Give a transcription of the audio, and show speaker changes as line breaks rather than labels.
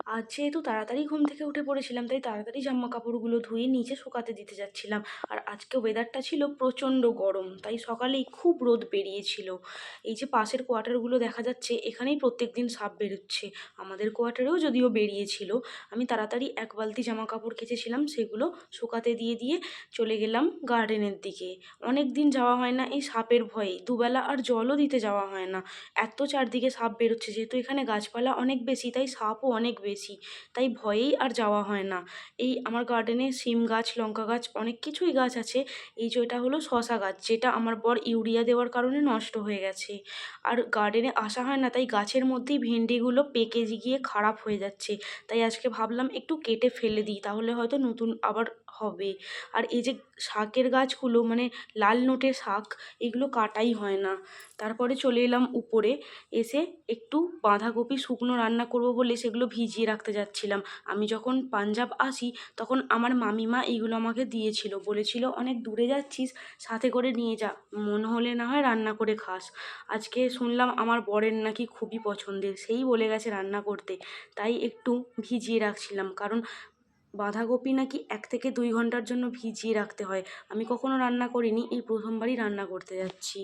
আজ যেহেতু তাড়াতাড়ি ঘুম থেকে উঠে পড়েছিলাম, তাই তাড়াতাড়ি জামা কাপড়গুলো ধুয়ে নিচে শুকাতে দিতে যাচ্ছিলাম। আর আজকে ওয়েদারটা ছিল প্রচণ্ড গরম, তাই সকালেই খুব রোদ বেরিয়েছিল। এই যে পাশের কোয়ার্টারগুলো দেখা যাচ্ছে, এখানেই প্রত্যেক দিন সাপ বেরোচ্ছে। আমাদের কোয়ার্টারেও যদিও বেরিয়েছিল। আমি তাড়াতাড়ি এক বালতি জামা কাপড় কেচেছিলাম, সেগুলো শুকাতে দিয়ে দিয়ে চলে গেলাম গার্ডেনের দিকে। অনেক দিন যাওয়া হয় না এই সাপের ভয়ে, দুবেলা আর জলও দিতে যাওয়া হয় না। এত চারদিকে সাপ বেরোচ্ছে, যেহেতু এখানে গাছপালা অনেক বেশি, তাই সাপও অনেক বেশি, তাই ভয়েই আর যাওয়া হয় না। এই আমার গার্ডেনে সিম গাছ, লঙ্কা গাছ, অনেক কিছুই গাছ আছে। এই যে এটা হলো শশা গাছ, যেটা আমার বর ইউরিয়া দেওয়ার কারণে নষ্ট হয়ে গেছে। আর গার্ডেনে আসা হয় না, তাই গাছের মধ্যেই ভেন্ডিগুলো পেকে গিয়ে খারাপ হয়ে যাচ্ছে। তাই আজকে ভাবলাম একটু কেটে ফেলে দিই, তাহলে হয়তো নতুন আবার হবে। আর এই যে শাকের গাছগুলো, মানে লাল নোটে শাক, এগুলো কাটাই হয় না। তারপরে চলে এলাম উপরে। এসে একটু বাঁধাকপি শুকনো রান্না করব বলে সেগুলো ভিজিয়ে রাখতে যাচ্ছিলাম। আমি যখন পাঞ্জাব আসি, তখন আমার মামিমা এইগুলো আমাকে দিয়েছিল, বলেছিল অনেক দূরে যাচ্ছিস, সাথে করে নিয়ে যা, মন হলে না হয় রান্না করে খাস। আজকে শুনলাম আমার বরের নাকি খুবই পছন্দের, সেই বলে গেছে রান্না করতে, তাই একটু ভিজিয়ে রাখছিলাম। কারণ বাঁধাকপি নাকি 1 থেকে 2 ঘন্টার জন্য ভিজিয়ে রাখতে হয়। আমি কখনো রান্না করিনি, এই প্রথমবারই রান্না করতে যাচ্ছি।